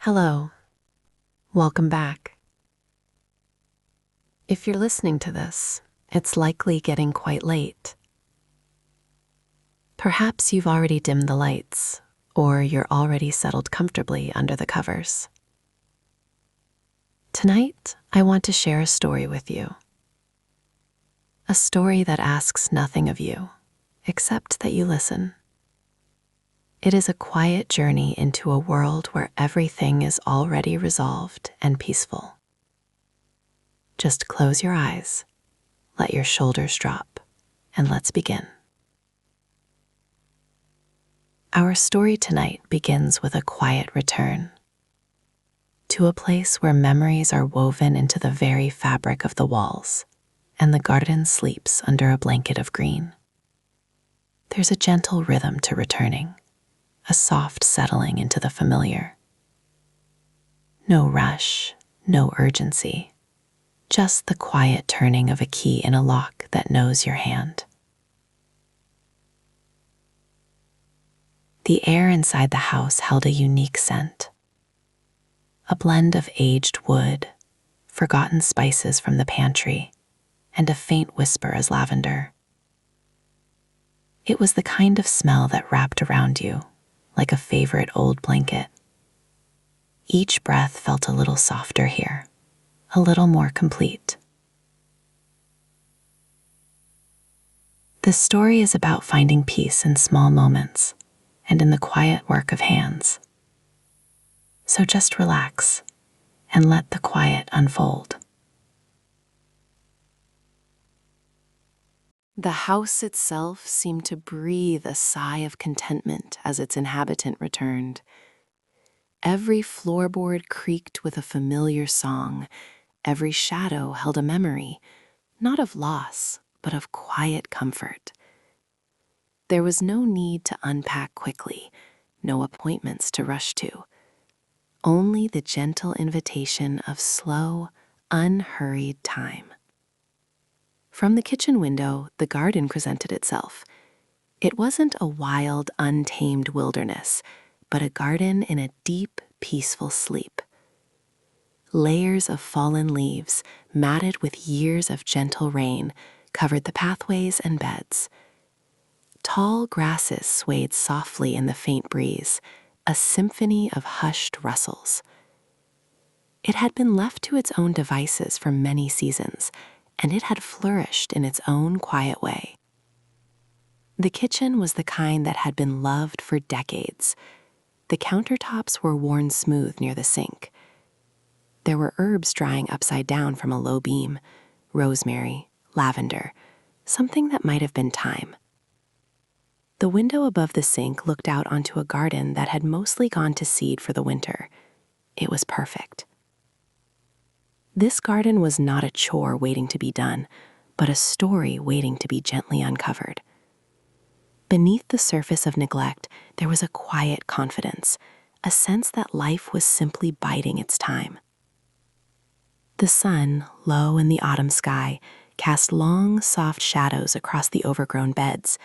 Hello, welcome back. If you're listening to this, it's likely getting quite late. Perhaps you've already dimmed the lights, or you're already settled comfortably under the covers. Tonight, I want to share a story with you. A story that asks nothing of you, except that you listen. It is a quiet journey into a world where everything is already resolved and peaceful. Just close your eyes, let your shoulders drop, and let's begin. Our story tonight begins with a quiet return to a place where memories are woven into the very fabric of the walls, and the garden sleeps under a blanket of green. There's a gentle rhythm to returning, a soft settling into the familiar. No rush, no urgency, just the quiet turning of a key in a lock that knows your hand. The air inside the house held a unique scent, a blend of aged wood, forgotten spices from the pantry, and a faint whisper as lavender. It was the kind of smell that wrapped around you, like a favorite old blanket. Each breath felt a little softer here, a little more complete. This story is about finding peace in small moments and in the quiet work of hands. So just relax and let the quiet unfold. The house itself seemed to breathe a sigh of contentment as its inhabitant returned. Every floorboard creaked with a familiar song. Every shadow held a memory, not of loss, but of quiet comfort. There was no need to unpack quickly, no appointments to rush to. Only the gentle invitation of slow, unhurried time. From the kitchen window, the garden presented itself. It wasn't a wild, untamed wilderness, but a garden in a deep, peaceful sleep. Layers of fallen leaves, matted with years of gentle rain, covered the pathways and beds. Tall grasses swayed softly in the faint breeze, a symphony of hushed rustles. It had been left to its own devices for many seasons, and it had flourished in its own quiet way. The kitchen was the kind that had been loved for decades. The countertops were worn smooth near the sink. There were herbs drying upside down from a low beam, rosemary, lavender, something that might have been thyme. The window above the sink looked out onto a garden that had mostly gone to seed for the winter. It was perfect. This garden was not a chore waiting to be done, but a story waiting to be gently uncovered. Beneath the surface of neglect, there was a quiet confidence, a sense that life was simply biding its time. The sun, low in the autumn sky, cast long, soft shadows across the overgrown beds,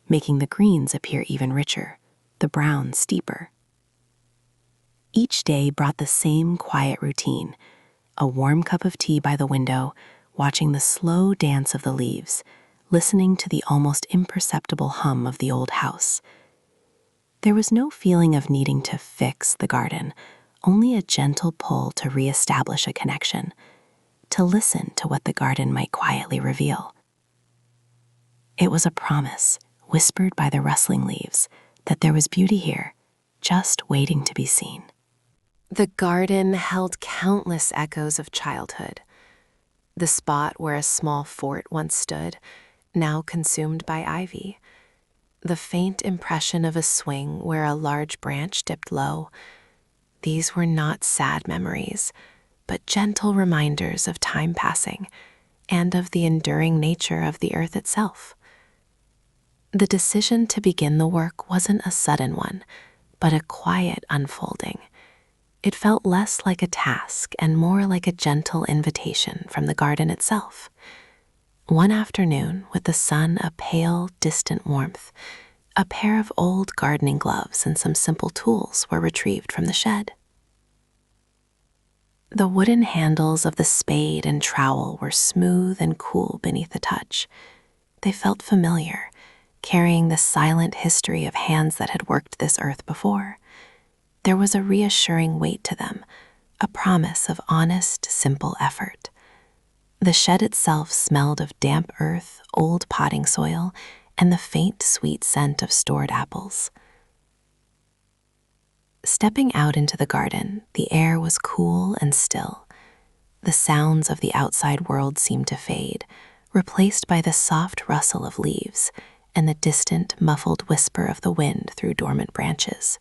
making the greens appear even richer, the browns steeper. Each day brought the same quiet routine, a warm cup of tea by the window, watching the slow dance of the leaves, listening to the almost imperceptible hum of the old house. There was no feeling of needing to fix the garden, only a gentle pull to reestablish a connection, to listen to what the garden might quietly reveal. It was a promise, whispered by the rustling leaves, that there was beauty here, just waiting to be seen. The garden held countless echoes of childhood. The spot where a small fort once stood, now consumed by ivy. The faint impression of a swing where a large branch dipped low. These were not sad memories, but gentle reminders of time passing and of the enduring nature of the earth itself. The decision to begin the work wasn't a sudden one, but a quiet unfolding. It felt less like a task and more like a gentle invitation from the garden itself. One afternoon, with the sun a pale, distant warmth, a pair of old gardening gloves and some simple tools were retrieved from the shed. The wooden handles of the spade and trowel were smooth and cool beneath the touch. They felt familiar, carrying the silent history of hands that had worked this earth before. There was a reassuring weight to them, a promise of honest, simple effort. The shed itself smelled of damp earth, old potting soil, and the faint, sweet scent of stored apples. Stepping out into the garden, the air was cool and still. The sounds of the outside world seemed to fade, replaced by the soft rustle of leaves and the distant, muffled whisper of the wind through dormant branches.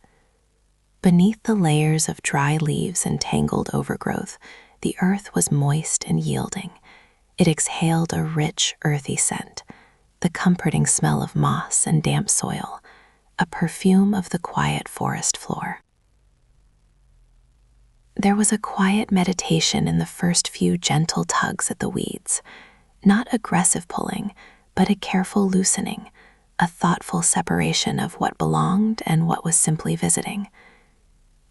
Beneath the layers of dry leaves and tangled overgrowth, the earth was moist and yielding. It exhaled a rich, earthy scent, the comforting smell of moss and damp soil, a perfume of the quiet forest floor. There was a quiet meditation in the first few gentle tugs at the weeds, not aggressive pulling, but a careful loosening, a thoughtful separation of what belonged and what was simply visiting.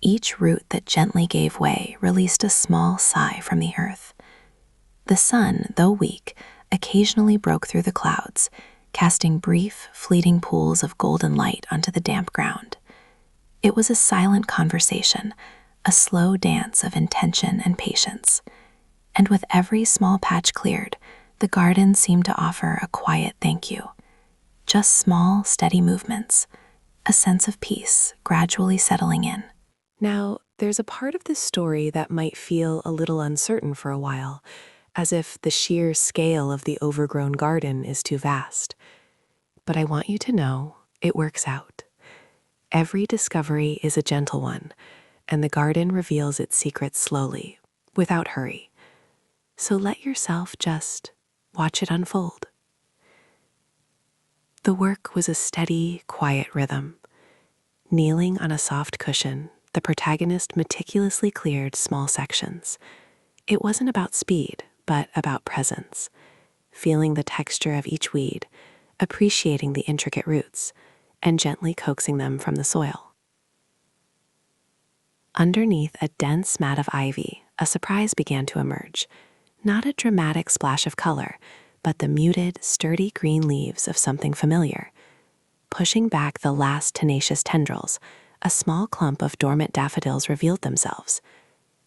Each root that gently gave way released a small sigh from the earth. The sun, though weak, occasionally broke through the clouds, casting brief, fleeting pools of golden light onto the damp ground. It was a silent conversation, a slow dance of intention and patience. And with every small patch cleared, the garden seemed to offer a quiet thank you. Just small, steady movements, a sense of peace gradually settling in. Now, there's a part of this story that might feel a little uncertain for a while, as if the sheer scale of the overgrown garden is too vast. But I want you to know it works out. Every discovery is a gentle one, and the garden reveals its secrets slowly, without hurry. So let yourself just watch it unfold. The work was a steady, quiet rhythm. Kneeling on a soft cushion, the protagonist meticulously cleared small sections. It wasn't about speed, but about presence, feeling the texture of each weed, appreciating the intricate roots, and gently coaxing them from the soil. Underneath a dense mat of ivy, a surprise began to emerge. Not a dramatic splash of color, but the muted, sturdy green leaves of something familiar. Pushing back the last tenacious tendrils, a small clump of dormant daffodils revealed themselves.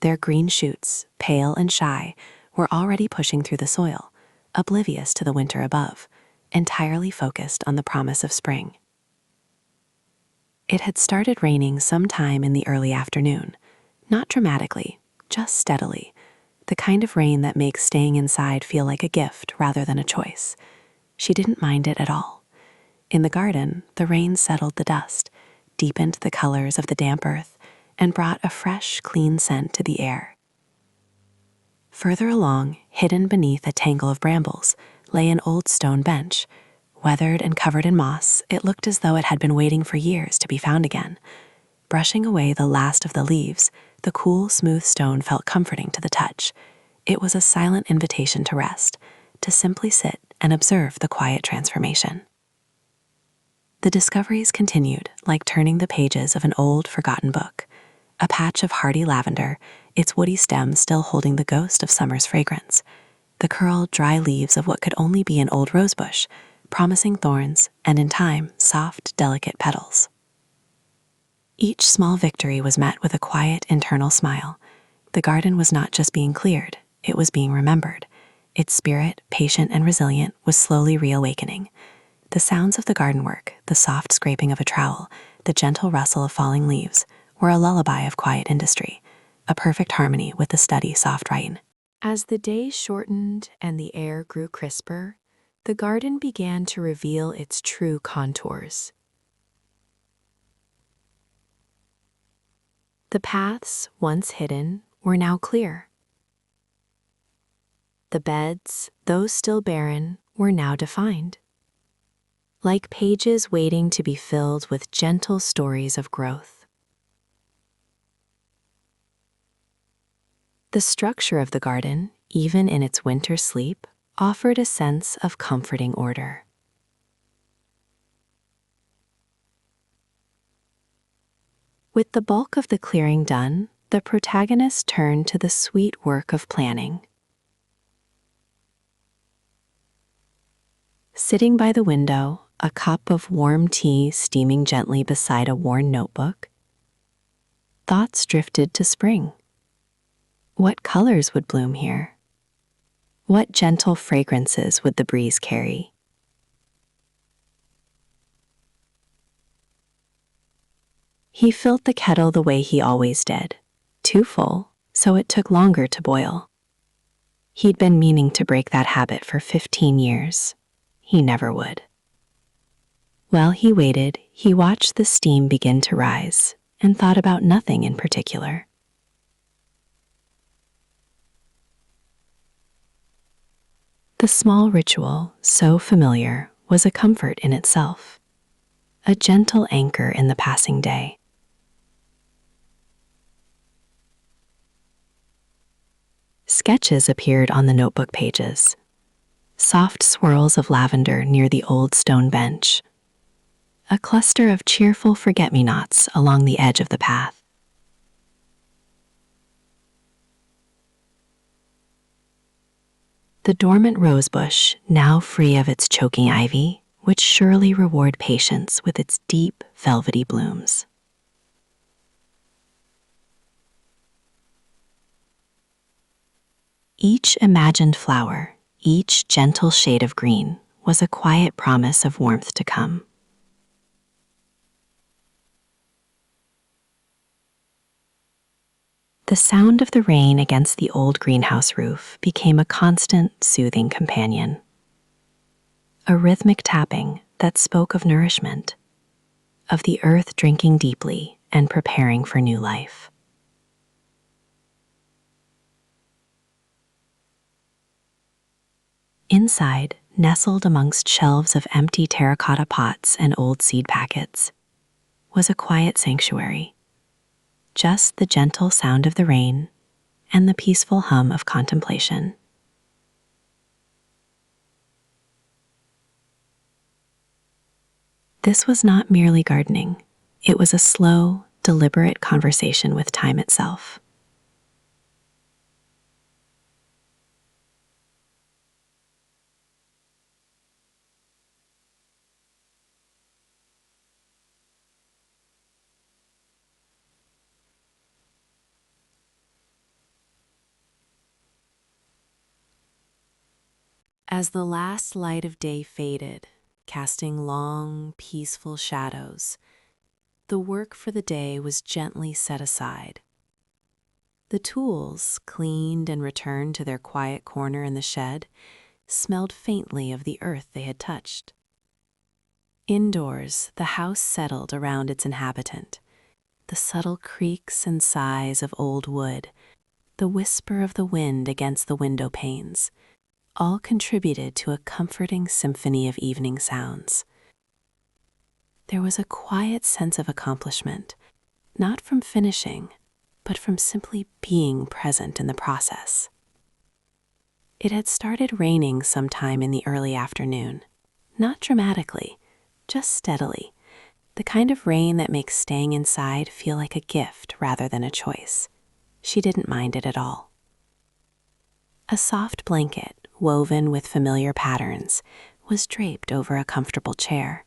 Their green shoots, pale and shy, were already pushing through the soil, oblivious to the winter above, entirely focused on the promise of spring. It had started raining sometime in the early afternoon, not dramatically, just steadily, the kind of rain that makes staying inside feel like a gift rather than a choice. She didn't mind it at all. In the garden, the rain settled the dust, deepened the colors of the damp earth, and brought a fresh, clean scent to the air. Further along, hidden beneath a tangle of brambles, lay an old stone bench. Weathered and covered in moss, it looked as though it had been waiting for years to be found again. Brushing away the last of the leaves, the cool, smooth stone felt comforting to the touch. It was a silent invitation to rest, to simply sit and observe the quiet transformation. The discoveries continued, like turning the pages of an old, forgotten book. A patch of hardy lavender, its woody stem still holding the ghost of summer's fragrance. The curled, dry leaves of what could only be an old rosebush, promising thorns, and in time, soft, delicate petals. Each small victory was met with a quiet, internal smile. The garden was not just being cleared, it was being remembered. Its spirit, patient and resilient, was slowly reawakening. The sounds of the garden work, the soft scraping of a trowel, the gentle rustle of falling leaves, were a lullaby of quiet industry, a perfect harmony with the steady, soft rain. As the day shortened and the air grew crisper, the garden began to reveal its true contours. The paths, once hidden, were now clear. The beds, though still barren, were now defined, like pages waiting to be filled with gentle stories of growth. The structure of the garden, even in its winter sleep, offered a sense of comforting order. With the bulk of the clearing done, the protagonist turned to the sweet work of planning. Sitting by the window, a cup of warm tea steaming gently beside a worn notebook, thoughts drifted to spring. What colors would bloom here? What gentle fragrances would the breeze carry? He filled the kettle the way he always did, too full, so it took longer to boil. He'd been meaning to break that habit for 15 years. He never would. While he waited, he watched the steam begin to rise and thought about nothing in particular. The small ritual, so familiar, was a comfort in itself, a gentle anchor in the passing day. Sketches appeared on the notebook pages, soft swirls of lavender near the old stone bench, a cluster of cheerful forget-me-nots along the edge of the path. The dormant rosebush, now free of its choking ivy, would surely reward patience with its deep, velvety blooms. Each imagined flower, each gentle shade of green, was a quiet promise of warmth to come. The sound of the rain against the old greenhouse roof became a constant, soothing companion. A rhythmic tapping that spoke of nourishment, of the earth drinking deeply and preparing for new life. Inside, nestled amongst shelves of empty terracotta pots and old seed packets, was a quiet sanctuary. Just the gentle sound of the rain and the peaceful hum of contemplation. This was not merely gardening. It was a slow, deliberate conversation with time itself. As the last light of day faded, casting long, peaceful shadows, the work for the day was gently set aside. The tools, cleaned and returned to their quiet corner in the shed, smelled faintly of the earth they had touched. Indoors, the house settled around its inhabitant. The subtle creaks and sighs of old wood, the whisper of the wind against the window panes, all contributed to a comforting symphony of evening sounds. There was a quiet sense of accomplishment, not from finishing, but from simply being present in the process. It had started raining sometime in the early afternoon, not dramatically, just steadily, the kind of rain that makes staying inside feel like a gift rather than a choice. She didn't mind it at all. A soft blanket, woven with familiar patterns, was draped over a comfortable chair.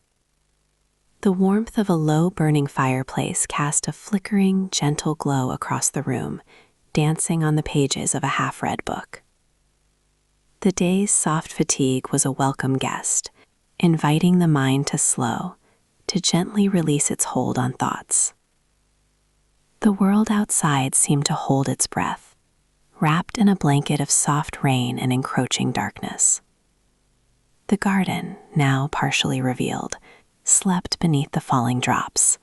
The warmth of a low-burning fireplace cast a flickering, gentle glow across the room, dancing on the pages of a half-read book. The day's soft fatigue was a welcome guest, inviting the mind to slow, to gently release its hold on thoughts. The world outside seemed to hold its breath, wrapped in a blanket of soft rain and encroaching darkness. The garden, now partially revealed, slept beneath the falling drops,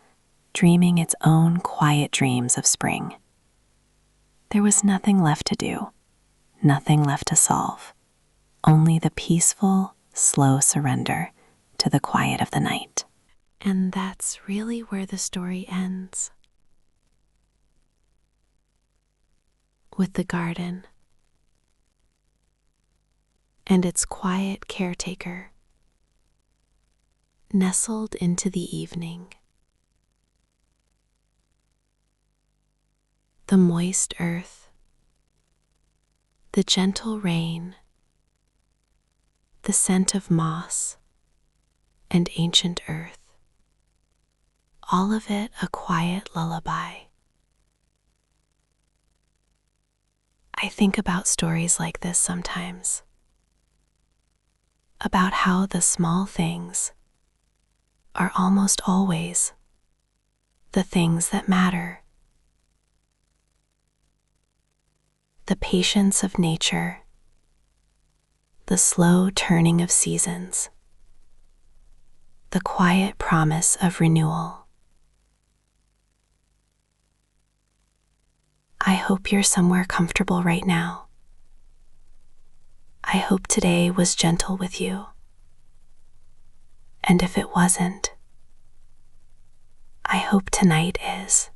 dreaming its own quiet dreams of spring. There was nothing left to do, nothing left to solve, only the peaceful, slow surrender to the quiet of the night. And that's really where the story ends. With the garden and its quiet caretaker, nestled into the evening. the moist earth, the gentle rain, the scent of moss and ancient earth, all of it a quiet lullaby. I think about stories like this sometimes, about how the small things are almost always the things that matter. The patience of nature, the slow turning of seasons, the quiet promise of renewal. I hope you're somewhere comfortable right now. I hope today was gentle with you. And if it wasn't, I hope tonight is.